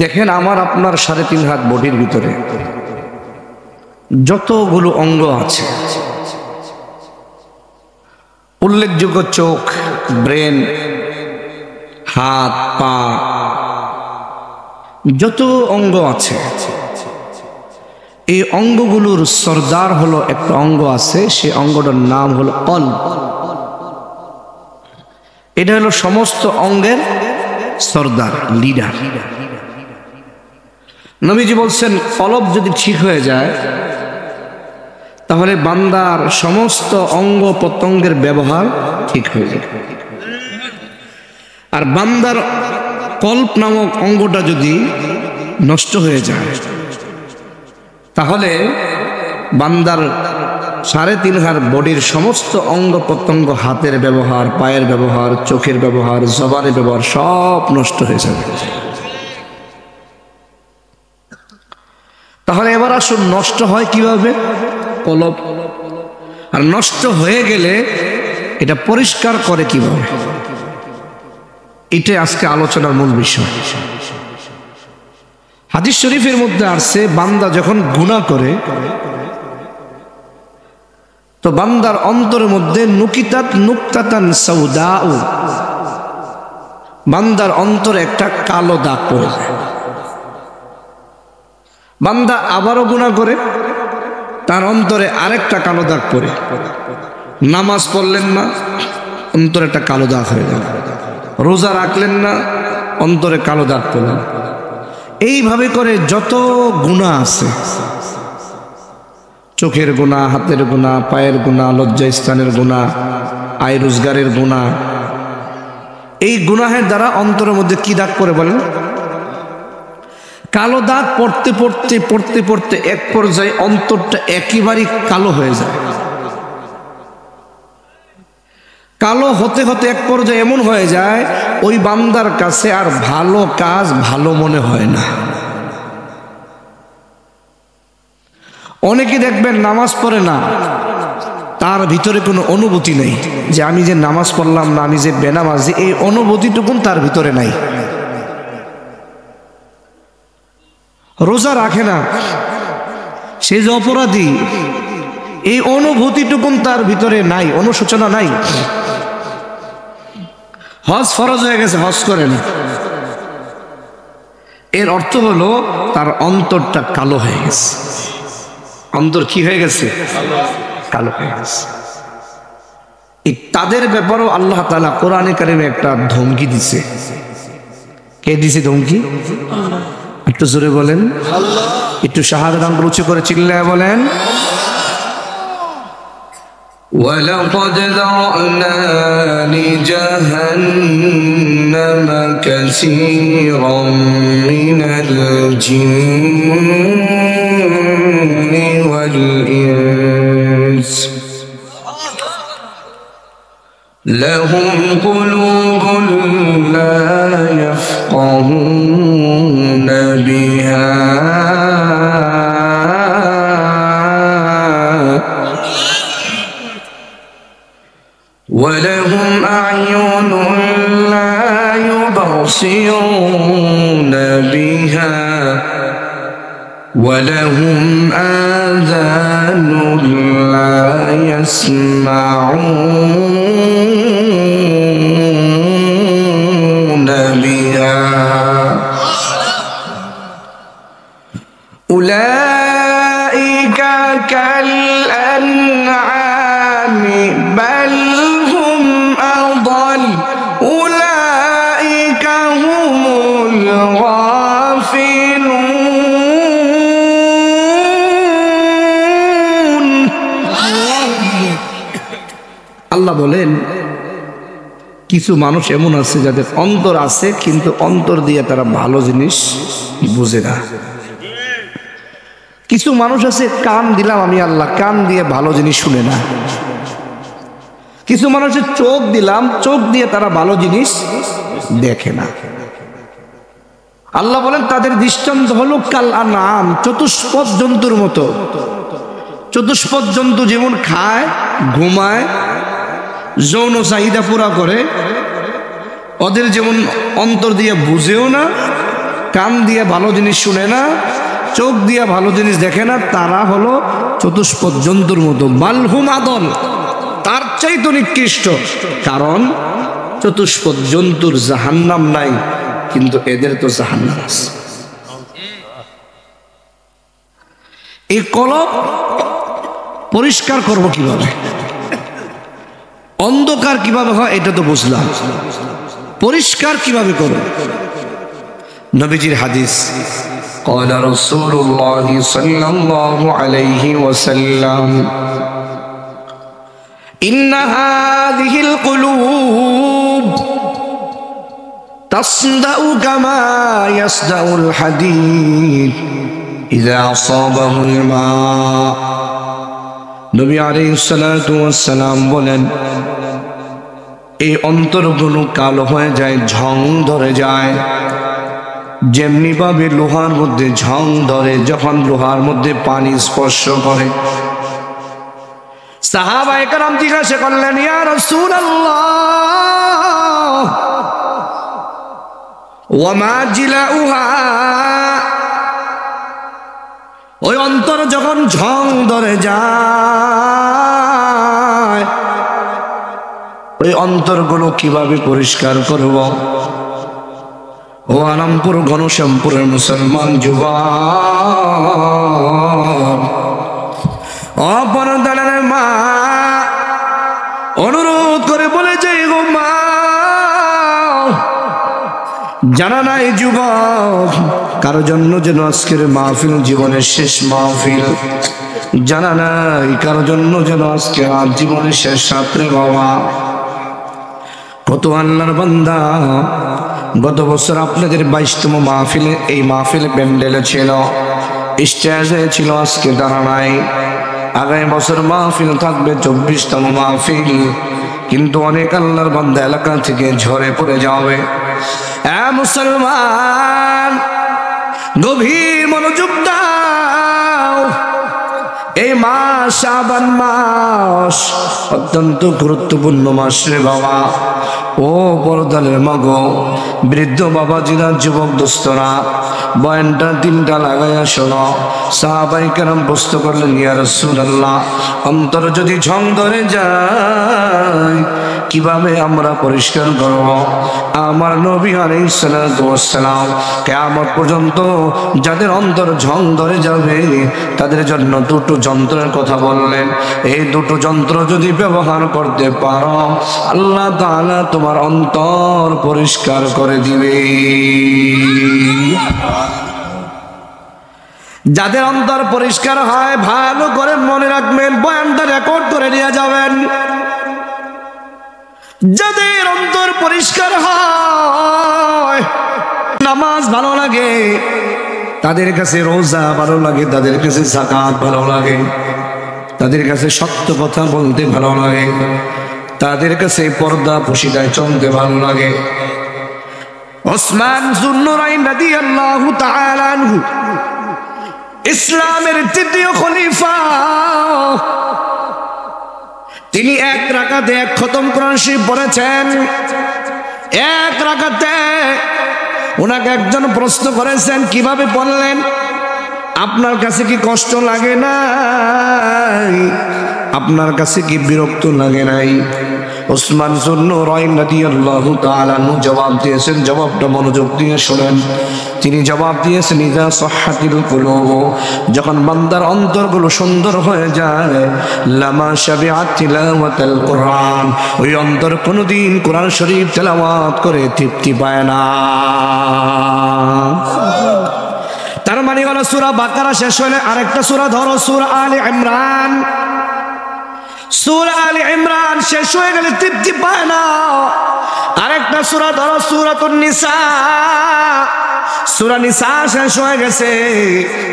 দেখেন আমার আপনার 3.5 হাত বডির ভিতরে যতগুলো অঙ্গ আছে, উল্লেখযোগ্য চোখ, ব্রেন, হাত, পা, যত অঙ্গ আছে, এই অঙ্গগুলোর সর্দার হলো একটা অঙ্গ আছে, সেই অঙ্গটার নাম হলো কলব। এটা হলো সমস্ত অঙ্গের সর্দার, লিডার। নবীজি বলছেন কলব যদি ঠিক হয়ে যায় তাহলে বান্দার সমস্ত অঙ্গ প্রত্যঙ্গের ব্যবহার ঠিক হয়ে যায়। আর বান্দার কল্প নামক অঙ্গটা যদি নষ্ট হয়ে যায় তাহলে বান্দার 3.5 হাত বডির সমস্ত অঙ্গ প্রত্যঙ্গ, হাতের ব্যবহার, পায়ের ব্যবহার, চোখের ব্যবহার, জবানের ব্যবহার সব নষ্ট হয়ে যাবে। তাহলে এবার আসুন নষ্ট হয় কিভাবে? কলব। আর নষ্ট হয়ে গেলে এটা পরিষ্কার করে কিভাবে? এটাই আজকে আলোচনার মূল বিষয়। হাদিস শরীফের মধ্যে আসছে বান্দা যখন গুনাহ করে তো বান্দার অন্তরের মধ্যে নুকিতাত নুকতাতান সাউদাউ, বান্দার অন্তরে একটা কালো দাগ পড়ে যায়। বান্দা আবারও গুনাহ করে, তার অন্তরে আরেকটা কালো দাগ পড়ে। নামাজ পড়লেন না, অন্তরে একটা কালো দাগ হয়ে গেল। রোজা রাখলেন না, অন্তরে কালো দাগ পড়ল। এইভাবে করে যত গুনাহ আছে, চোখের গুনাহ, হাতের গুনাহ, পায়ের গুনাহ, লজ্জাস্থানের গুনাহ, আয় রোজগারের গুনাহ, এই গুনাহের দ্বারা অন্তরের মধ্যে কি দাগ পড়ে বলেন? কালো দাগ পড়তে পড়তে পড়তে পড়তে এক পর্যায়ে অন্তরটা একেবারেই কালো হয়ে যায়। কালো হতে হতে এক পর্যায়ে এমন হয়ে যায় ওই বান্দার কাছে আর ভালো কাজ ভালো মনে হয় না। অনেকে দেখবেন নামাজ পড়ে না, তার ভিতরে কোনো অনুভূতি নেই যে আমি যে নামাজ পড়লাম না, আমি যে বেনামাজি, এই অনুভূতিটুকুন তার ভিতরে নাই। রোজা রাখে না, সে যে অপরাধী, এই অনুভূতিটুকুন তার ভিতরে নাই, অনুশোচনা নাই। হজ ফরজ হয়ে গেছে, হজ করে না, এর অর্থ হলো তার অন্তরটা কালো হয়ে গেছে। অন্তর কি হয়ে গেছে? কালো হয়ে গেছে। তাদের ব্যাপারেও আল্লাহ তাআলা কোরআনে কারিমে একটা ধমকি দিছে। কে দিছে ধমকি? একটু জোরে বলেন, একটু শাহাদাত আঙ্গুল উঁচু করে চিল্লায় বলেন। وَلَقَدْ ذَرَأْنَا لِجَهَنَّمَ كَثِيرًا مِنَ الْجِنِّ وَالْإِنسِ لَهُمْ قُلُوبٌ لَا يَفْقَهُونَ بِهَا وَلَهُمْ أَعْيُنٌ لَا يُبْصِرُونَ بِهَا وَلَهُمْ آذَانٌ لَا يَسْمَعُونَ بِهَا أُولَئِكَ كَالْأَنْعَامِ بَلْ هُمْ أَضَلُّ أُولَئِكَ هُمُ الْغَافِلُونَ। আল্লাহ বলেন কিছু মানুষ এমন আছে যাদের অন্তর আছে কিন্তু অন্তর দিয়ে তারা ভালো জিনিস বুঝে না। কিছু মানুষ আছে কান দিলাম আমি আল্লাহ, কান দিয়ে ভালো জিনিস শুনে না। কিছু মানুষের চোখ দিলাম, চোখ দিয়ে তারা ভালো জিনিস দেখে না। আল্লাহ বলেন তাদের দৃষ্টান্ত হলো কাল আনআম, চতুষ্পদ জন্তুর মতো। চতুষ্পদ জন্তু যেমন খায়, ঘুমায়, যৌন চাহিদা পুরা করে, ওদের যেমন অন্তর দিয়ে বুঝেও না, কান দিয়ে ভালো জিনিস শুনে না, চোখ দিয়ে ভালো জিনিস দেখে না, তারা হলো চতুষ্পদ জন্তুর মতো, বালহুম আদল, তার চাইতে নিকৃষ্ট। কারণ চতুষ্পদ জন্তুর জাহান্নাম নাই, কিন্তু এদের তো জাহান্নাম আছে। এই কলব পরিষ্কার করব কিভাবে, অন্ধকার কিভাবে হয় এটা তো বুঝলাম, পরিষ্কার কিভাবে করব? নবীজির হাদিস, قال رسول الله صلى الله عليه وسلم إن هذه القلوب تصدأ كما يصدأ الحديد إذا أصابه الماء। নবী আলাইহিস সালাতু ওয়াস সালাম বলেন, এই অন্তরগুলো কালো হয়ে যায়, ঝং ধরে যায়, যেমনি ভাবে লোহার মধ্যে ঝং ধরে যখন লোহার মধ্যে পানি স্পর্শ করে। সাহাবায়ে কেরাম জিজ্ঞাসা করলেন, ইয়া রাসূলুল্লাহ ওয়া মা জিলাউহা, ওই অন্তর যখন ঝং ধরে যায়, ওই অন্তরগুলো কিভাবে পরিষ্কার করব? ও আনামপুর ঘনশ্যামপুরের মুসলমান যুবক, অপরদানের মা অনুরোধ করে বলে যে, গো মা, জানা নাই যুবক, কারো জন্য যেন আজকের মাহফিল জীবনের শেষ মাহফিল, জানা নাই কারো জন্য যেন আজকে আর জীবনের শেষ রাত্রে। বাবা, কত আল্লাহর বান্দা গত বছর আপনাদের 22তম মাহফিলে, এই মাহফিল প্যান্ডেলে ছিল, স্টেজে ছিল, আজকে তারা নাই। আগামী বছর মাহফিল থাকবে 24তম মাহফিল, কিন্তু অনেক আল্লাহর বান্দা এলাকা থেকে ঝরে পড়ে যাবে। মুসলমান, গভীর মনোযোগ দাও, এই মাস শাবান মাস অত্যন্ত গুরুত্বপূর্ণ মাস রে বাবা। ও পরদানের মাগো, বৃদ্ধ বাবাজিরা, যুবক দোস্তরা, বয়ানটা 3টা লাগাইয়া শোনো। সাহাবায়ে কেরাম প্রশ্ন করলেন, ইয়া রাসূলুল্লাহ, অন্তর যদি ঝং ধরে যায় কিভাবে আমরা পরিষ্কার করব? আমার নবী আলাইহিস সালাতু ওয়াস সালাম কিয়ামত পর্যন্ত যাদের অন্তর ঝং ধরে যাবে তাদের জন্য 2টো যন্ত্রের কথা বললেন। এই 2টো যন্ত্র যদি ব্যবহার করতে পারো, আল্লাহ তাআলা তোমার অন্তর পরিষ্কার করে দিবে। যাদের অন্তর পরিষ্কার হয়, ভালো করে মনে রাখবেন, বয়ানটা রেকর্ড করে নিয়ে যাবেন। যাদের অন্তর পরিষ্কার হয়, নামাজ ভালো লাগে, তাদের কাছে রোজা ভালো লাগে, তাদের কাছে যাকাত ভালো লাগে, তাদের কাছে সত্য কথা বলতে ভালো লাগে, তাদের কাছে পর্দা পশিদায় চলতে ভালো লাগে। ওসমান যুন্নুরাইন রাদিয়াল্লাহু তাআলা আনহু, ইসলামের 3য় খলিফা, তিনি 1 রাকাতে 1 খতম কোরআন শরীফ পড়েছেন। 1 রাকাতে ওনাকে একজন প্রশ্ন করেছেন, কিভাবে পড়লেন? আপনার কাছে কি কষ্ট লাগে নাই? আপনার কাছে কি বিরক্ত লাগে নাই? ওসমান যুন্নুরাইন রাদিয়াল্লাহু তাআলা আনহু জবাব দিয়েছেন, জবাবটা মনোযোগ দিয়ে শুনেন। তিনি জবাব দিয়েছেন, ইযা সাহহাতিল কুলুব, যখন বান্দার অন্তরগুলো সুন্দর হয়ে যায়, লামা শাবিআত তিলাওয়াতাল কুরআন, ওই অন্তর কোনোদিন কোরআন শরীফ তেলাওয়াত করে তৃপ্তি পায় না। তার মানে হলো সূরা বাকারা শেষ হলে আরেকটা সূরা ধরো, সূরা আলে ইমরান। সূরা আলে ইমরান শেষ হয়ে গেলে তৃপ্তি পায় না। আরেকটা সূরা ধরো, সূরাতুন নিসা। সূরা নিসা শেষ হয়ে গেছে,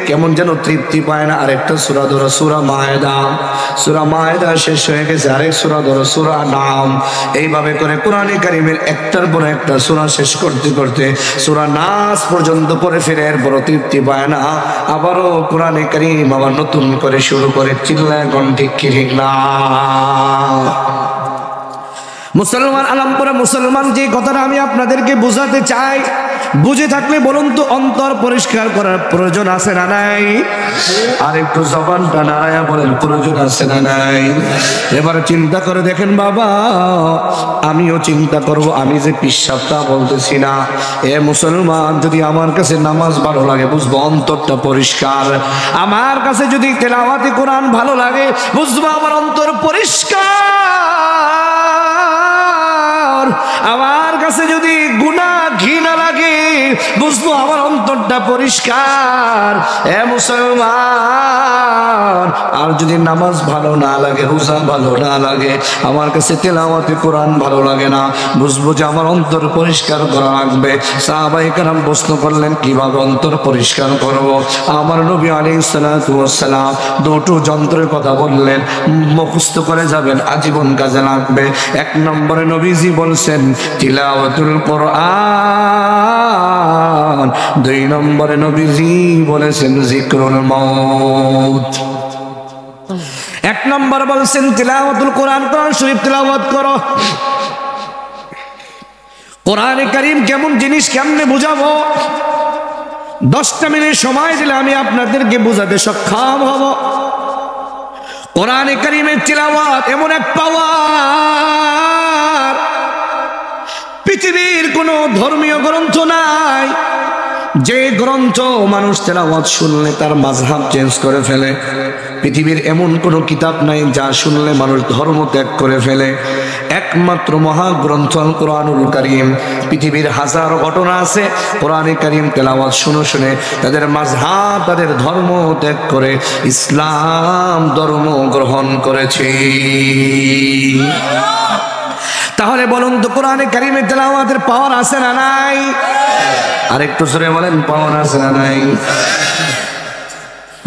কেমন যেন তৃপ্তি পায় না। আরেকটা সূরা ধরো, সূরা মায়েদা। সূরা মায়েদা শেষ হয়ে গেছে, আরেক সূরা ধরো, সূরা নাম। এইভাবে করে কোরআনে কারীমের একটার পর একটা সূরা শেষ করতে করতে সূরা নাস পর্যন্ত পড়ে ফিরে এরপর তৃপ্তি পায় না। আবারও কোরআনে কারীম আবার নতুন করে শুরু করে, চিল্লায় কোন ঠিক কি ঠিক না? মুসলমান, আলমপুরে মুসলমান, যে কথাটা আমি আপনাদেরকে বোঝাতে চাই, বুঝে থাকলে বলুন তো অন্তর পরিষ্কার করার প্রয়োজন আছে না নাই? আর একটু জবানটা নাড়ায়া বলেন প্রয়োজন আছে না নাই? এবারে চিন্তা করে দেখেন বাবা, আমিও চিন্তা করব, আমি যে পিশাবটা বলতেছি না, এ মুসলমান, যদি আমার কাছে নামাজ ভালো লাগে বুঝবো অন্তরটা পরিষ্কার। আমার কাছে যদি তেলাওয়াতে কোরআন ভালো লাগে বুঝবো আমার অন্তর পরিষ্কার। আমার কাছে যদি গুনাহ ঘৃণা লাগে বুঝবো আমার অন্তরটা পরিষ্কার। এ মুসলমান, আর যদি নামাজ ভালো না লাগে, রোজা ভালো না লাগে, আমার কাছে তেলাওয়াতে কোরআন ভালো লাগে না, বুঝবো যে আমার অন্তর পরিষ্কার করা লাগবে। সাহাবায়ে কেরাম প্রশ্ন করলেন কিভাবে অন্তর পরিষ্কার করব? আমার নবী আলাইহিস সালাতু ওয়াস সালাম দুটো যন্ত্রের কথা বললেন, মুখস্থ করে যাবেন, আজীবন কাজে লাগবে। এক নম্বরে নবীজি বলছেন তিলাওয়াতুল কোরআন, দুই নম্বরে নবীজি বলেছেন যিকরুল মাউত। এক নম্বর বলছেন তিলাওয়াতুল কোরআন, কোরআন শরীফ তিলাওয়াত করো। কোরআনে কারীম কেমন জিনিস কেমনে বুঝাবো? 10টা মিনিট সময় দিলে আমি আপনাদেরকে বুঝাতে সক্ষম হব। কোরআনে কারীমের তিলাওয়াত এমন এক পাওয়ার, পৃথিবীর কোনো ধর্মীয় গ্রন্থ নাই যে গ্রন্থ মানুষ তেলাওয়াত শুনলে তার মাযহাব চেঞ্জ করে ফেলে। পৃথিবীর এমন কোনো কিতাব নাই যা শুনলে মানুষ ধর্ম ত্যাগ করে ফেলে। একমাত্র মহাগ্রন্থ আল কোরআনুল কারীম। পৃথিবীর হাজারো ঘটনা আছে, কোরআনে কারীম তেলাওয়াত শুনে শুনে তাদের মাযহাব, তাদের ধর্ম ত্যাগ করে ইসলাম ধর্ম গ্রহণ করেছে। তাহলে বলুন তো কোরআনে কারীমের তেলাওয়াতের পাওয়ার আছে না নাই? আরেকটু জোরে বলেন পাওয়ার আছে না নাই?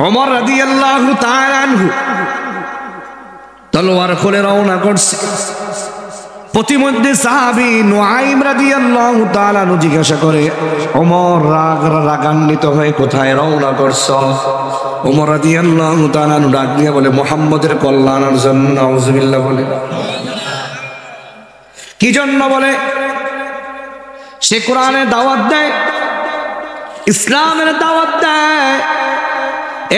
ওমর রাদিয়াল্লাহু তাআলা আনহু তলোয়ার খুলে রওনা করছে। প্রতিমধ্যে সাহাবী নুআইম রাদিয়াল্লাহু তাআলা জিজ্ঞাসা করে, ওমর রাগান্বিত হয়ে কোথায় রওনা করছো? ওমর রাদিয়াল্লাহু তাআলা ডাক দিয়ে বলে, মুহাম্মদের কল্যাণের জন্য। নাউযুবিল্লাহ বলে। কি জন্য বলে? সে কোরআনের দাওয়াত দেয়, ইসলামের দাওয়াত দেয়,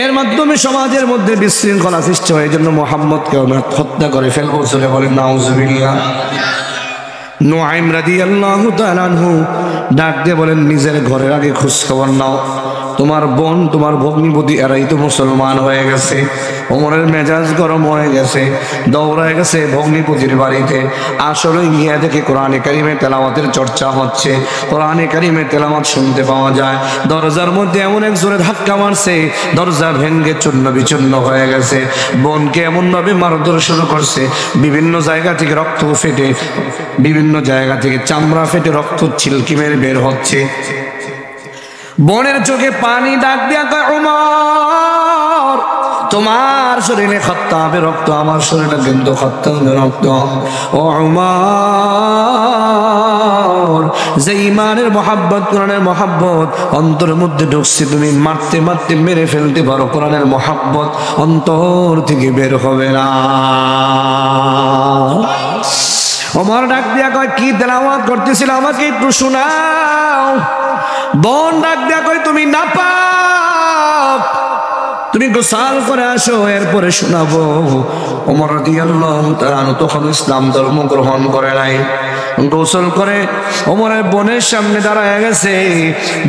এর মাধ্যমে সমাজের মধ্যে বিশৃঙ্খলা সৃষ্টি হয়। এই জন্য মুহাম্মদকে হত্যা করে ফেলবো। চলে বলেন নাউযুবিল্লাহ। নুআইম রাদিয়াল্লাহু তাআলা আনহু ডাক দিয়ে বলেন, নিজের ঘরের আগে খোঁজ খবর নাও। তোমার বোন, তোমার ভগ্নিপতি এরাই তো মুসলমান হয়ে গেছে। ওমরের মেজাজ গরম হয়ে গেছে, দৌড়ায় গেছে ভগ্নিপতির বাড়িতে। আসলে গিয়ে দেখে কোরআনে কারীমের তেলাওয়াতের চর্চা হচ্ছে, কোরআনে কারীমের তেলাওয়াত শুনতে পাওয়া যায়। দরজার মধ্যে এমন এক জোরে ধাক্কা মারছে, দরজা ভেঙে চূর্ণ বিচূর্ণ হয়ে গেছে। বোনকে এমনভাবে মারধর শুরু করছে, বিভিন্ন জায়গা থেকে রক্ত ফেটে, বিভিন্ন জায়গা থেকে চামড়া ফেটে রক্ত ছিলকিমের বের হচ্ছে। বোনের চোখে পানি, ডাক দিয়া কয়, ওমর, তোমার শরীরে খত্তাবে রক্ত, আমার শরীরে কিন্তু খত্তাবে রক্ত। ও ওমর, যে ইমানের মহাব্বত, কোরআনের মহাব্বত অন্তরের মধ্যে ঢুকছে, তুমি মারতে মারতে মেরে ফেলতে পারো, কোরআনের মহাব্বত অন্তর থেকে বের হবে না। ওমর ডাক দিয়া কয়, কি তেলাওয়াত করতেছিল আমাকে একটু শোনাও। বোন ডাক দিয়া কয়, তুমি নাপাক, তুমি গোসল করে আসো, এরপরে শোনাবো। ওমর রাদিয়াল্লাহু তাআলা তখন ইসলাম ধর্ম গ্রহণ করে নাই। গোসল করে ওমরের বোনের সামনে দাঁড়ায় গেছে,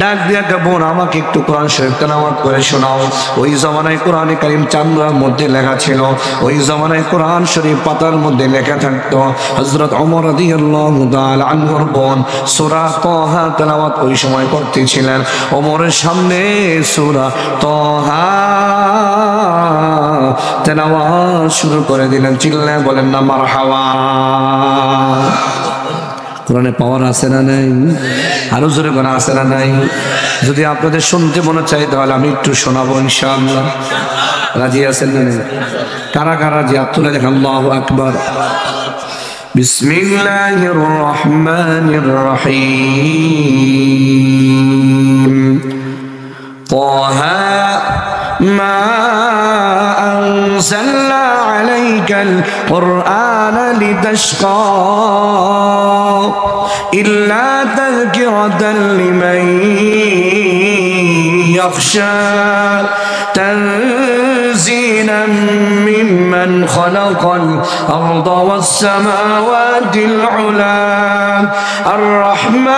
ডাক দিয়া কয়, বোন আমাকে একটু কোরআন শরীফ তেলাওয়াত করে শোনাও। ওই জমানায় কোরআনে কারীম চামড়ার মধ্যে লেখা ছিল, ওই জমানায় কোরআন শরীফ পাতার মধ্যে লেখা থাকতো। হযরত ওমর রাদিয়াল্লাহু তাআলা আনহুর বোন সূরা তাহা তেলাওয়াত ওই সময় করতেছিলেন। ওমরের সামনে সূরা তাহা তেলাওয়াত শুরু করে দিলেন। চিল্লায় বলেন না মারহাবা। কোরআনে পাওয়ার আছে না নাই? আরো জোরে করে আছে না নাই? যদি আপনাদের শুনতে মনে চাই তাহলে আমি একটু শোনাবো ইনশাআল্লাহ। রাজি আছেন না? কারা কারা জি তুলে দেখেন। আল্লাহু আকবার। বিসমিল্লাহির রহমানির রহিম। তাহা মা أنزلنا عليك القرآن لتشقى إلا تذكرة لمن يخشى تنزيلا ممن خلق الأرض والسماوات العلى الرحمن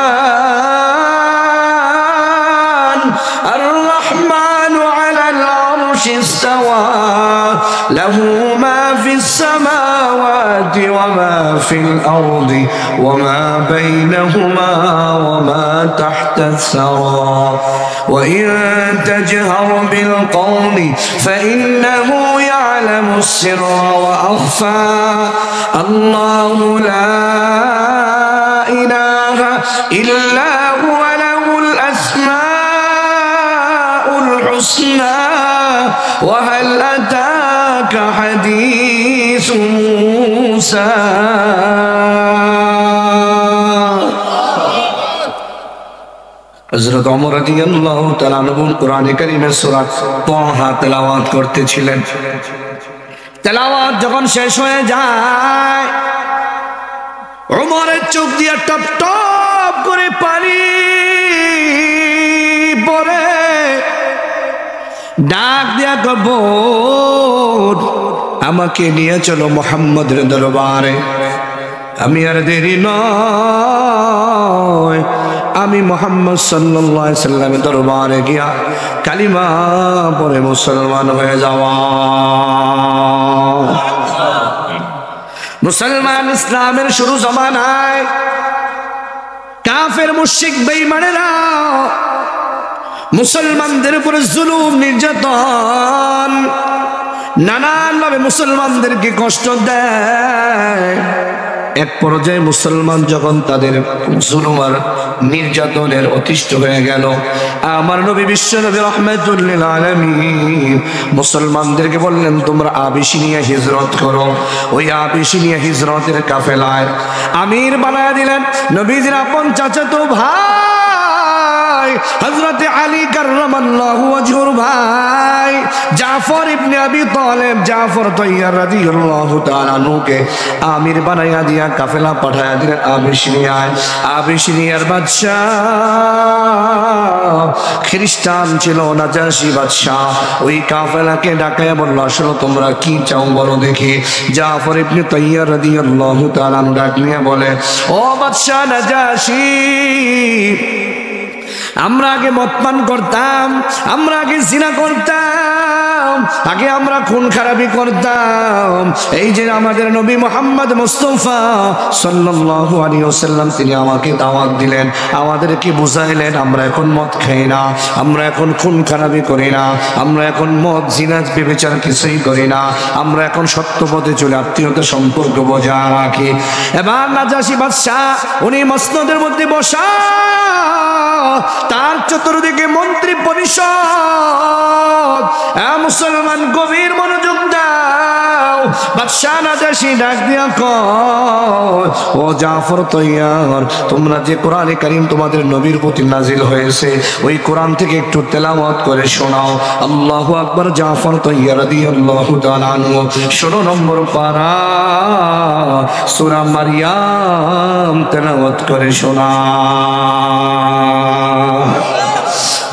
على العرش استوى له ما في السماوات وما في الأرض وما بينهما وما تحت الثرى وإن تجهر بالقول فإنه يعلم السر وأخفى الله لا إله إلا هو له الأسماء الحسنى وهل أتاك حديث موسى হযরত ওমর রাদিয়াল্লাহু তাআলা আনহু কোরআনে কারীমের সূরা তাহা তেলাওয়াত করতেছিলেন। তেলাওয়াত যখন শেষ হয়ে যায় ওমরের চোখ দিয়ে টপ টপ করে পানি পড়ে, ডাক দিয়া কবর আমাকে নিয়ে চলো মুহাম্মদের দরবারে। আমি আর দেরি নয়, আমি মুহাম্মদ সাল্লাল্লাহু আলাইহি সাল্লামের দরবারে গিয়া কালিমা পড়ে মুসলমান হয়ে যাওয়া। মুসলমান ইসলামের শুরু জমানায় কাফের মুশরিক বেঈমানেরা মুসলমানদের উপরে জুলুম নির্যাতন নানানভাবে মুসলমানদেরকে কষ্ট দেয়। এক পর্যায়ে মুসলমান যখন তাদের জুলুম আর নির্যাতনের অতিষ্ঠ হয়ে গেল, আমার নবী বিশ্ব নবী রাহমাতুল লিল আলামিন মুসলমানদেরকে বললেন তোমরা আবিসিনিয়া হিজরত করো। ওই আবিসিনিয়া হিজরতের কাফেলায় আমির বানায় দিলেন নবীজির আপন চাচাতো ভাই হযরত আলী কাররামাল্লাহু ওয়াজহুর ভাই জাফর ইবনে আবি তালেব জাফর তাইয়ার রাদিয়াল্লাহু তাআলা আনহুকে আমির বানায়া দিয়া কাফেলা পাঠায়া দিলেন আবিসিনিয়ায়। আবিসিনিয়ার বাদশাহ খ্রিস্টান ছিল নাজাশী বাদশাহ। ওই কাফেলাকে ডাকায়া বলল আসলে তোমরা কি চাও বলো দেখি। জাফর ইবনে তাইয়ার রাদিয়াল্লাহু তাআলা ডাক নিয়ে বলে, ও বাদশাহ নাজাশী, আমরা আগে মদ পান করতাম, আমরা আগে জিনা করতাম, আগে আমরা খুন খারাপি করতাম। এই যে আমাদের নবী মুহাম্মদ মুস্তাফা সাল্লাল্লাহু আলাইহি ওয়াসাল্লাম তিনি আমাকে দাওয়াত দিলেন, আমাদেরকে বুঝাইলেন আমরা এখন মদ খাই না, আমরা এখন খুন খারাপি করি না, আমরা এখন মদ জিনা ব্যভিচার কিছুই করি না, আমরা এখন সত্য পথে চলে আত্মীয়তার সম্পর্ক বজায় রাখি। এবার নাজাশী বাদশাহ উনি মসনদের মধ্যে বসা, তার চতুর্দিকে মন্ত্রী পরিষদ। মুসলমান গভীর মনোযোগ দাও। বাদশাহ নাজাশী ডাক দিয়া কয়, ও জাফর তাইয়ার, তোমরা যে কোরআনে কারীম তোমাদের নবীর প্রতি নাজিল হয়েছে ওই কোরআন থেকে একটু তেলাওয়াত করে শোনাও। আল্লাহু আকবার। জাফর তাইয়ার রাদিয়াল্লাহু তাআলা আনহু 16 নম্বর পারা সূরা মারইয়াম তেলাওয়াত করে শোনা।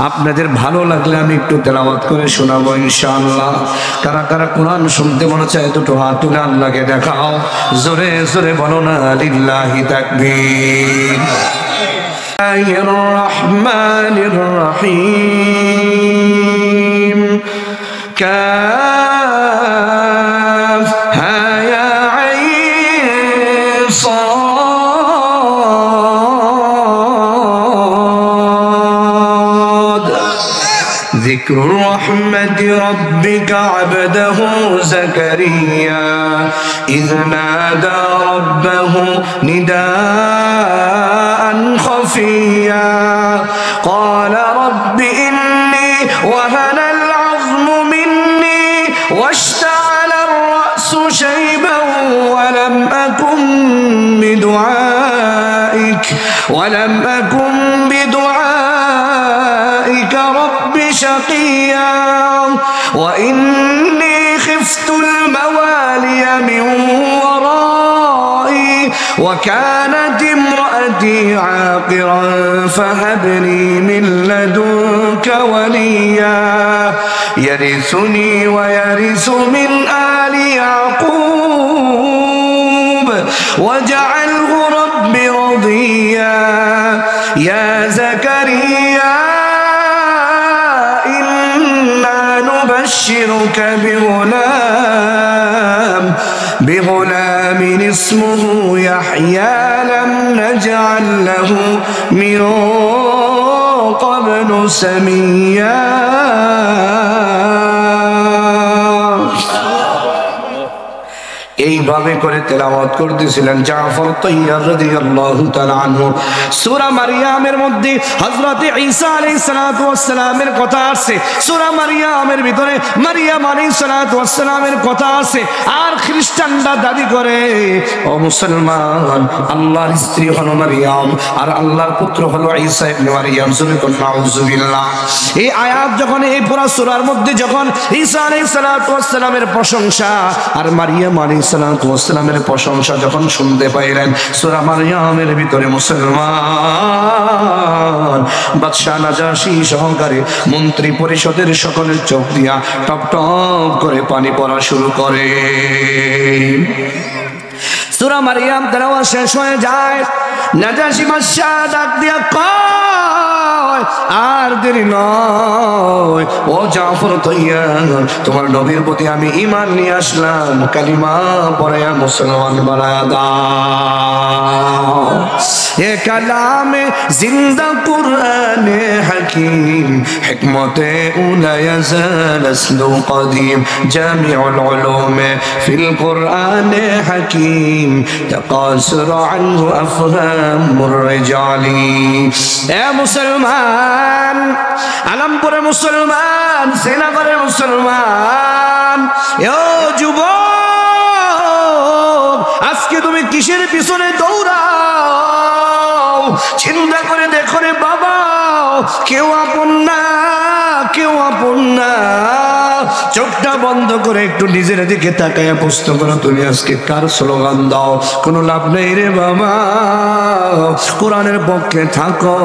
আপনাদের ভালো লাগলে আমি একটু তেলাওয়াত করে শোনাবো ইনশাআল্লাহ। কারা কারা কোরআন শুনতে মনে চায় দুটো হাত তুলে আল্লাহকে দেখাও, জোরে জোরে বলো না লিল্লাহি তাকবীর। আল্লাহির রহমানির রহিম। কাফ হা ইয়া আইন সাদ। ذكر رحمة ربك عبده زكريا إذ نادى ربه نداء خفيا قال رب إني وهن العظم مني واشتعل الرأس شيبا ولم أكن بدعائك رب شقيا وإني خفت الموالي من ورائي وكانت امرأتي عاقرا فهب لي من لدنك وليا يرثني ويرث من آل يعقوب واجعله رب رضيا يا زكريا إنا نبشرك بغلام اسمه يحيى لم نجعل له من قبل سميا এইভাবে করে তেলাওয়াত করতেছিলেন জাফর তাইয়ার রাদিয়াল্লাহু তাআলা আনহু। সূরা মারইয়ামের মধ্যে হযরত ঈসা আলাইহিস সালাতু ওয়াস সালামের কথা আছে, সূরা মারইয়ামের ভিতরে মারইয়াম আলাইহিস সালাতু ওয়াস সালামের কথা আছে। আর খ্রিস্টানরা দাবি করে ও মুসলমান আল্লাহর স্ত্রী হলো মারইয়াম আর আল্লাহর পুত্র হলো ঈসা ইবনে মারইয়াম। সুবহানাল্লাহ নাউযুবিল্লাহ। এই আয়াত যখন এই পুরা সূরার মধ্যে যখন ঈসা আলাইহিস সালাতু ওয়াস সালামের প্রশংসা আর মারইয়াম আলাইহিস সালাতু ওয়াস সালামের প্রশংসা যখন শুনতে পাইলেন সূরা মারইয়ামের ভিতরে মুসলমান বাদশা নাজাশী সহকারে মন্ত্রী পরিষদের সকলের চোখ দিয়া টপ টপ করে পানি পড়া শুরু করে। সূরা মারইয়াম তেলাওয়াত শেষ হয়ে যায়, নাজাশী বাদশা ডাক দিয়া কয় আর দেরি নয়, ও জাফর তৈয়ার তোমার নবীর প্রতি আমি ঈমান নিয়ে আসলাম, কালিমা পড়ে মুসলমান বানায়া দাও। এ কালামে জিন্দা কুরআনে হাকিম হিকমতে উলা ইয়াজাল আসলু কদিম জামিউল উলুম ফিল কুরআনে হাকিম তাকাসুর আনহু আফহামুর রিজালি। এ মুসলমান, আলমপুরে মুসলমান, শ্রীনগরে মুসলমান, ও যুবক আজকে তুমি কিসের পিছনে দৌড়াও? চিন্তা করে দেখো রে বাবা, কেউ আপন না, কেউ আপন না। চোখটা বন্ধ করে একটু নিজের দিকে তাকায় প্রশ্ন করো তুমি আজকে কার স্লোগান দাও? কোনো লাভ নেই রে বাবা, কোরআনের পক্ষে থাকো,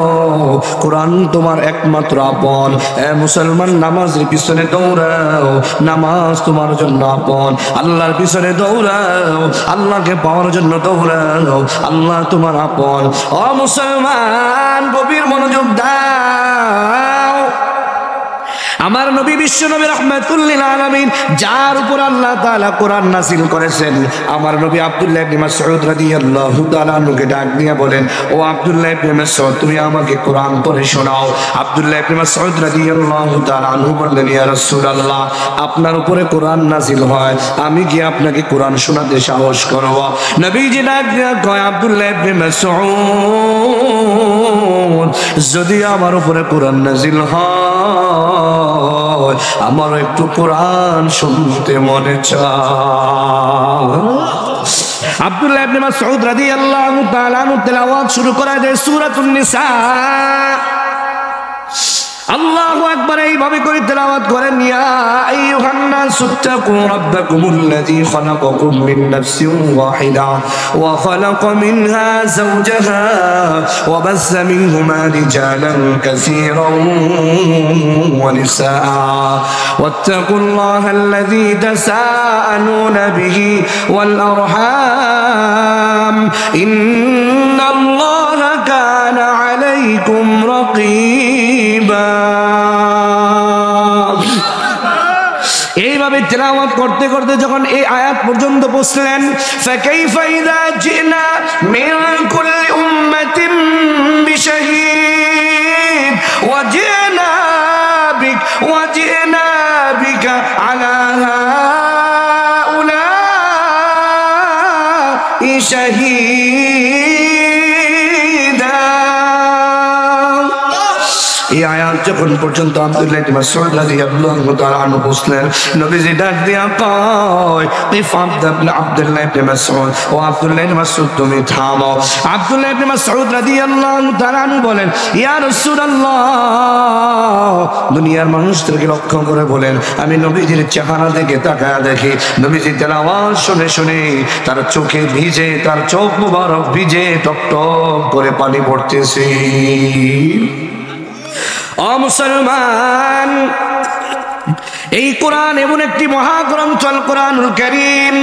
কোরআন তোমার একমাত্র আপন। এ মুসলমান নামাজের পিছনে দৌড়াও, নামাজ তোমার জন্য আপন। আল্লাহর পিছনে দৌড়াও, আল্লাহকে পাওয়ার জন্য দৌড়াও, আল্লাহ তোমার আপন। ও মুসলমান গভীর মনোযোগ দাও। আমার নবী বিশ্ব নবী রাহমাতুল লিল আলামিন যার উপর আল্লাহ তাআলা কোরআন নাযিল করেছেন, আমার নবী আব্দুল্লাহ ইবনে মাসউদ রাদিয়াল্লাহু তাআলা আনহুকে ডাক দিয়ে বলেন, ও আব্দুল্লাহ ইবনে মাসউদ তুমি আমাকে কোরআন পড়ে শোনাও। আব্দুল্লাহ ইবনে মাসউদ রাদিয়াল্লাহু তাআলা আনহু বললেন, ইয়া রাসূলুল্লাহ আপনার উপরে কোরআন নাযিল হয়, আমি কি আপনাকে কোরআন শোনাতে সাহস করব? নবীজি ডাক দিয়ে কয়, আব্দুল্লাহ ইবনে মাসউদ যদি আমার উপরে কোরআন নাযিল হয় আমার একটু কোরআন শুনতে মনে চায়। আব্দুল্লাহ ইবনে মাসউদ রাদিয়াল্লাহু তাআলা আনহু তেলাওয়াত শুরু করে দেয় সূরাতুন নিসা। আল্লাহু আকবার এইভাবে করে তেলাওয়াত করেন, ইয়া আইয়ুহান নাসু তাকু রাব্বাকুমুল্লাযী খালাকাকুম মিন নাফসিন ওয়াহিদা ওয়া খালাকা মিনহা যাওজাহা ওয়া বাসসা মিনহুমা রিজালান কাসীরান ওয়া নিসাআ ওয়াত্তাকুল্লাহাল্লাযী তাসাআলুনা বিহি ওয়াল আরহাম ইন্নাল্লাহা কানা আলাইকুম রাকীবা। এইভাবে তেলাওয়াত করতে করতে যখন এই আয়াত পর্যন্ত পৌঁছলেন, ফাকাইফা ইযা জিনা মিন কুল্লি উম্মাতিন বিশাহীদ ওয়া জিনা বিকা আলা হাউলাই শাহীদা। এই আয়াত যখন পর্যন্ত আব্দুল্লাহ ইবনে মাসউদ রাদিয়াল্লাহু তাআলা আনহু বসলেন, নবীজি ডাক দিয়া কয়, আব্দুল্লাহ ইবনে মাসউদ, ও আব্দুল্লাহ ইবনে মাসউদ তুমি থামো। আব্দুল্লাহ ইবনে মাসউদ রাদিয়াল্লাহু তাআলা আনহু বলেন, ইয়া রাসূলুল্লাহ, দুনিয়ার মানুষদেরকে লক্ষ্য করে বলেন, আমি নবীজির চেহারা দিকে তাকায়া দেখি, নবীজির তেলাওয়াত শুনে শুনে তার চোখে ভিজে, তার চোখ মুবারক ভিজে টপটপ করে পানি পড়তেছে। ও মুসলমান, এই কোরআন এমন একটি মহাগ্রন্থ, আল কোরআনুল কারীম,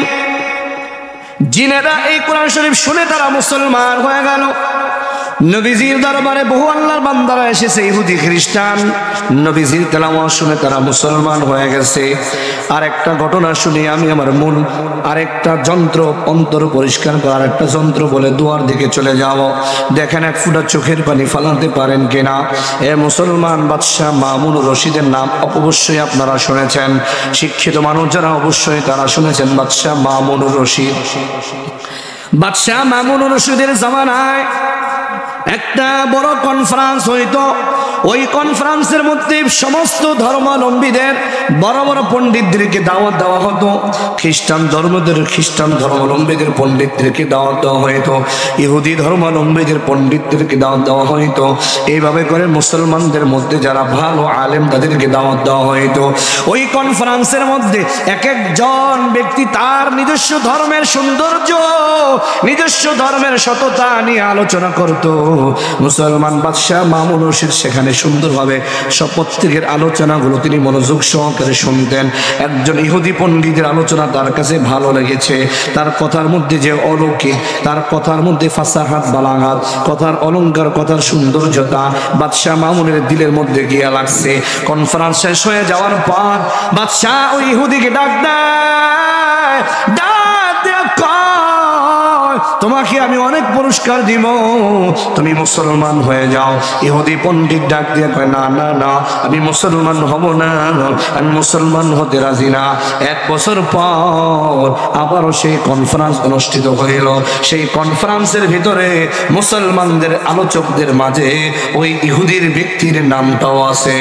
জিনেরা এই কোরআন শরীফ শুনে তারা মুসলমান হয়ে গেল। নবীজির দরবারে বহু আল্লাহর বান্দারা এসেছে, ইহুদি খ্রিস্টান, নবীজির তেলাওয়াত শুনে তারা মুসলমান হয়ে গেছে। আরেকটা ঘটনা শুনি আমি আমার মন, আরেকটা যন্ত্র, অন্তর পরিষ্কার করার একটা যন্ত্র বলে দুয়ার দিকে চলে যাব। দেখেন এক ফোঁটা চোখের পানি ফালাতে পারেন কিনা। এ মুসলমান, বাদশাহ মামুনুর রশিদের নাম অবশ্যই আপনারা শুনেছেন, শিক্ষিত মানুষ যারা অবশ্যই তারা শুনেছেন বাদশাহ মামুনুর রশিদ। বাদশাহ মামুনুর রশিদের জামানায় একটা বড় কনফারেন্স হইতো। ওই কনফারেন্সের মধ্যে সমস্ত ধর্মাবলম্বীদের, বড় বড় পণ্ডিতদেরকে দাওয়াত দেওয়া হতো। খ্রিস্টান ধর্মাবলম্বীদের পণ্ডিতদেরকে দাওয়াত দেওয়া হইতো, ইহুদি ধর্মাবলম্বীদের পণ্ডিতদেরকে দাওয়াত দেওয়া হইতো। এইভাবে করে মুসলমানদের মধ্যে যারা ভালো আলেম তাদেরকে দাওয়াত দেওয়া হইতো। ওই কনফারেন্সের মধ্যে এক একজন ব্যক্তি তার নিজস্ব ধর্মের সৌন্দর্য, নিজস্ব ধর্মের সততা নিয়ে আলোচনা করত। মুসলমান বাদশাহ মামুনুর রশিদ সেখানে সুন্দরভাবে সব প্রত্যেকের আলোচনাগুলো তিনি মনোযোগ সহকারে শুনতেন। একজন ইহুদি পণ্ডিতের আলোচনা তার কাছে ভালো লেগেছে, তার কথার মধ্যে যে অলৌকিক, তার কথার মধ্যে ফাসাহাত বালাগাত, কথার অলংকার, কথার সৌন্দর্যতা বাদশাহ মামুনের দিলের মধ্যে গিয়া লাগছে। কনফারেন্স শেষ হয়ে যাওয়ার পর বাদশাহ ওই ইহুদিকে ডাক দেয়, তোমাকে আমি অনেক পুরস্কার দিব, তুমি মুসলমান হয়ে যাও। ইহুদি পণ্ডিত ডাক দিয়ে কয়, না না না, আমি মুসলমান হব না, আমি মুসলমান হতে রাজি না। 1 বছর পর আবারও সেই কনফারেন্স অনুষ্ঠিত হইল। সেই কনফারেন্সের ভিতরে মুসলমানদের আলোচকদের মাঝে ওই ইহুদির ব্যক্তির নামটাও আছে।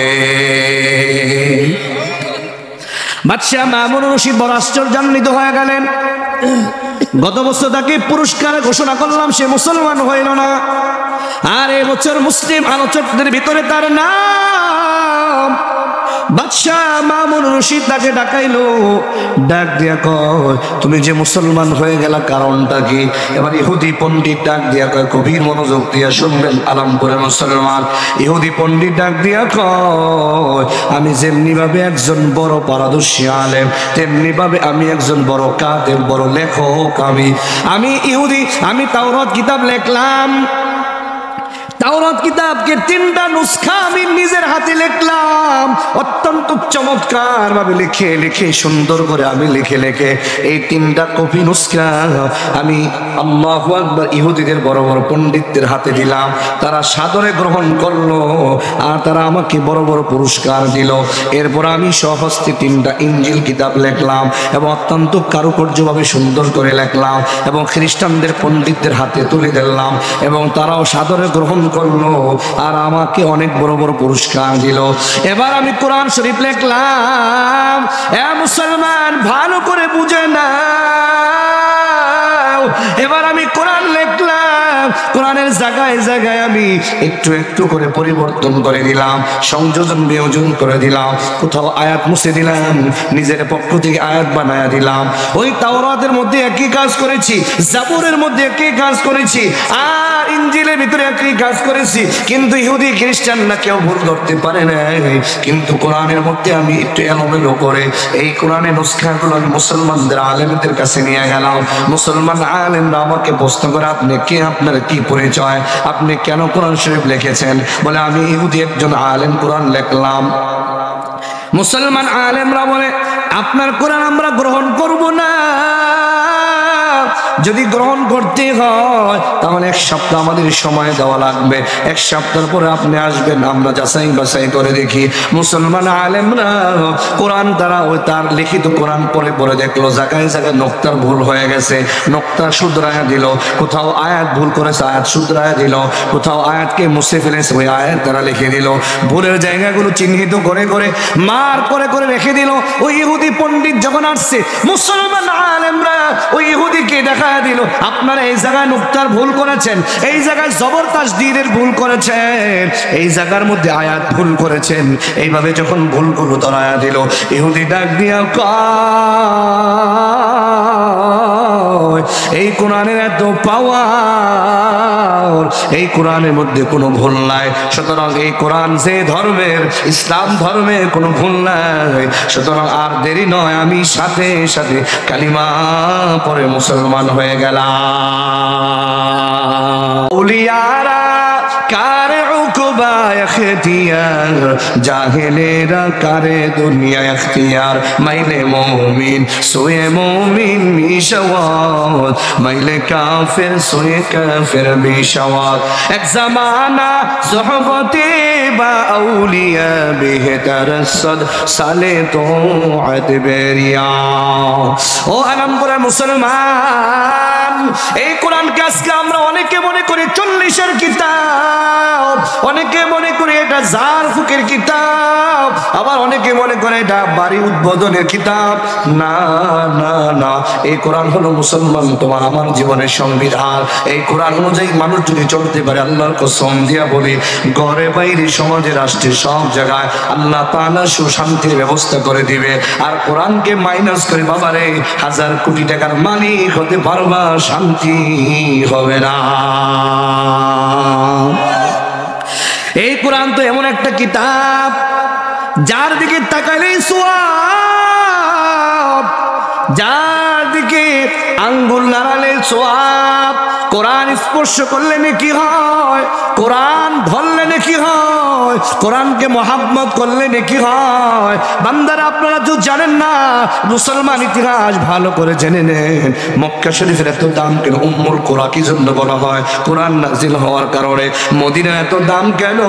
বাদশাহ মামুনুর রশিদ বড় আশ্চর্যান্বিত হয়ে গেলেন। গত বছর তাকে পুরস্কার ঘোষণা করলাম, সে মুসলমান হইল না, আর এবছর মুসলিম আলোচকদের ভিতরে তার নাম। বাদশাহ মামুনুর রশিদ তাকে ডাকাইলো, ডাক দিয়া কয়, তুমি যে মুসলমান হয়ে গেলা কারণটা কি? এবার ইহুদি পণ্ডিত ডাক দিয়া কয়, গভীর মনোযোগ দিয়া শুনবেন আরাম করে মুসলমান। ইহুদি পণ্ডিত ডাক দিয়া কয়, আমি যেমনি ভাবে একজন বড় পারদর্শী আলেম, তেমনি ভাবে আমি একজন বড় কাতেব, বড় লেখক। আমি ইহুদি, আমি তাওরাত কিতাব লিখলাম। তাওরাত কিতাবকে 3টা নুসখা আমি নিজের হাতে লিখলাম, অত্যন্ত চমৎকার ভাবে লিখে লিখে, সুন্দর করে আমি লিখে লিখে এই 3টা কপি নুসখা আমি আল্লাহু আকবার ইহুদিদের বড় বড় পণ্ডিতদের হাতে দিলাম। তারা সাদরে গ্রহণ করলো আর তারা আমাকে বড় বড় পুরস্কার দিল। এরপর আমি স্বহস্তে 3টা ইনজিল কিতাব লিখলাম এবং অত্যন্ত কারুকার্যভাবে সুন্দর করে লিখলাম এবং খ্রিস্টানদের পণ্ডিতদের হাতে তুলে দিলাম এবং তারাও সাদরে গ্রহণ করলো আর আমাকে অনেক বড় বড় পুরস্কার দিল। এবার আমি কোরআন শরীফ লিখলাম। এ মুসলমান, ভালো করে বুঝে না, এবার আমি কোরআন লিখলাম। কোরআনের জায়গায় জায়গায় আমি একটু একটু করে পরিবর্তন করে দিলাম, সংযোজন বিয়োজন করে দিলাম, কোথাও আয়াত মুছে দিলাম, নিজের পক্ষ থেকে আয়াত বানায়া দিলাম। ওই তাওরাতের মধ্যে একই কাজ করেছি, জাবুরের মধ্যে একই কাজ করেছি, আর ইনজিলের ভিতরে একই কাজ করেছি। কিন্তু ইহুদি খ্রিস্টান না কেউ ভুল ধরতে পারে না। কিন্তু কোরআনের মধ্যে আমি একটু এলোমেলো করে এই কোরআনের নুসখাগুলো আমি মুসলমানদের আলেমদের কাছে নিয়ে গেলাম। মুসলমান আলেমরা আমাকে প্রশ্ন করে, আপনি কে, আপনার কি পরিচয়, আপনি কেন কোরআন শরীফ লিখেছেন? বলে, আমি ইহুদি একজন আলেম, কোরআন লিখলাম। মুসলমান আলেমরা বলে, আপনার কোরআন আমরা গ্রহণ করব না, যদি গ্রহণ করতে হয় তাহলে 1 সপ্তাহ আমাদের সময় দেওয়া লাগবে। 1 সপ্তাহ পরে আপনি আসবেন, আমরা যাচাই বাছাই করে দেখি মুসলমান আলেমরা কোরআন তারা ওই তার লিখিত কোরআন পড়ে পড়ে দেখলো জায়গায় জায়গায় নোক্তার ভুল হয়ে গেছে, নোক্তা শুধরায়া দিল, কোথাও আয়াত ভুল করেছে আয়াত শুধরায়া দিল, কোথাও আয়াতকে মুছে ফেলেছে ওই আয়াত তারা লিখে দিল, ভুলের জায়গাগুলো চিহ্নিত করে করে মার করে করে রেখে দিল। ওই ইহুদি পণ্ডিত যখন আসছে মুসলমান আলেমরা ওই ইহুদিকে দেখা দিল আপনারা এই জায়গায় নুক্তার ভুল করেছেন, এই জায়গায় জবর তাসদীদের ভুল করেছেন, এই জায়গার মধ্যে আয়াত ভুল করেছেন। এইভাবে যখন ভুলগুলো ধরায়া দিল ইহুদি ডাক দিয়া কয় এই কোরআনের এত পাওয়ার, এই কোরআনের মধ্যে কোনো ভুল নাই, সুতরাং এই কোরআন যে ধর্মের ইসলাম ধর্মের কোনো ভুল নাই, সুতরাং আর দেরি নয় আমি সাথে সাথে কালিমা পড়ে মুসলমান হয়ে গেলাম। উলিয়ারা কারে উকবা ইখতিয়ার, জাহেলেরা কারে দুনিয়া ইখতিয়ার, মাইলে মুমিন সোয়ে মুমিন মিশাওয়াত, মাইলে কাফির সোয়ে কাফির মিশাওয়াত। এক জামানা সোহবতে বা আউলিয়া বেহতর সদ সালে তো আতবেরিয়া। ও আলমপুরের মুসলমান, এই কোরআনকে আজকে আমরা অনেকে মনে করি 40-এর কিতাব, অনেকে মনে করি এটা জার ফুকের কিতাব, আবার অনেকে মনে করে এটা বাড়ি উদ্বোধনের কিতাব। না না না, এই কোরআন হলো মুসলমান তোমার আমার জীবনের সংবিধান। এই কোরআন অনুযায়ী মানুষ যদি চলতে পারে আল্লাহর কসম দিয়া বলি ঘরে বাইরে সমাজে রাষ্ট্রে সব জায়গায় আল্লাহ তাআলা সুশান্তির ব্যবস্থা করে দিবে। আর কোরআনকে মাইনাস করে বাবারে 1000 কোটি টাকার মালিক হতে পারবা, শান্তি হবে না। এই কোরআন তো এমন একটা কিতাব যার দিকে তাকালেই সওয়াব, যার দিকে আঙ্গুল নাড়ালে সওয়াব, কোরআন স্পর্শ করলে নেকি হয়, কোরআন ধরলে নেকি হয়, কোরআনকে মহব্বত করলে নেকি হয়। বান্দারা আপনারা তো জানেন না, মুসলমান ইতিহাস ভালো করে জেনে নেন। মক্কা শরীফের এত দাম কেন? উম্মুল কুরা কি জন্য বলা হয়? কোরআন নাজিল হওয়ার কারণে। মদিনার এত দাম কেন?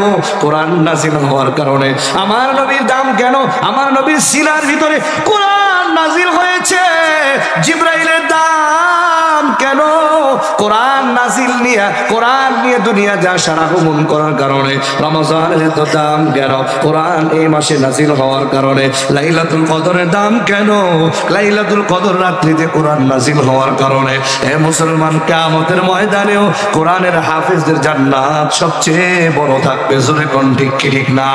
কোরআন নাজিল হওয়ার কারণে। আমার নবীর দাম কেন? আমার নবীর সিনার ভিতরে কোরআন নাজিল হয়েছে। জিবরাইলের দাম কেন? কোরআন নাজিল নিয়ে, কোরআন নিয়ে দুনিয়া যা সারা ভ্রমণ করার কারণে। রমজানের এত দাম কেন? কোরআন এই মাসে নাজিল হওয়ার কারণে। লাইলাতুল কদরের দাম কেন? লাইলাতুল কদর রাত্রিতে কোরআন নাজিল হওয়ার কারণে। হে মুসলমান, কিয়ামতের ময়দানেও কোরআনের হাফেজদের জান্নাত সবচেয়ে বড় থাকবে। জোরে কোন ঠিক ঠিক না?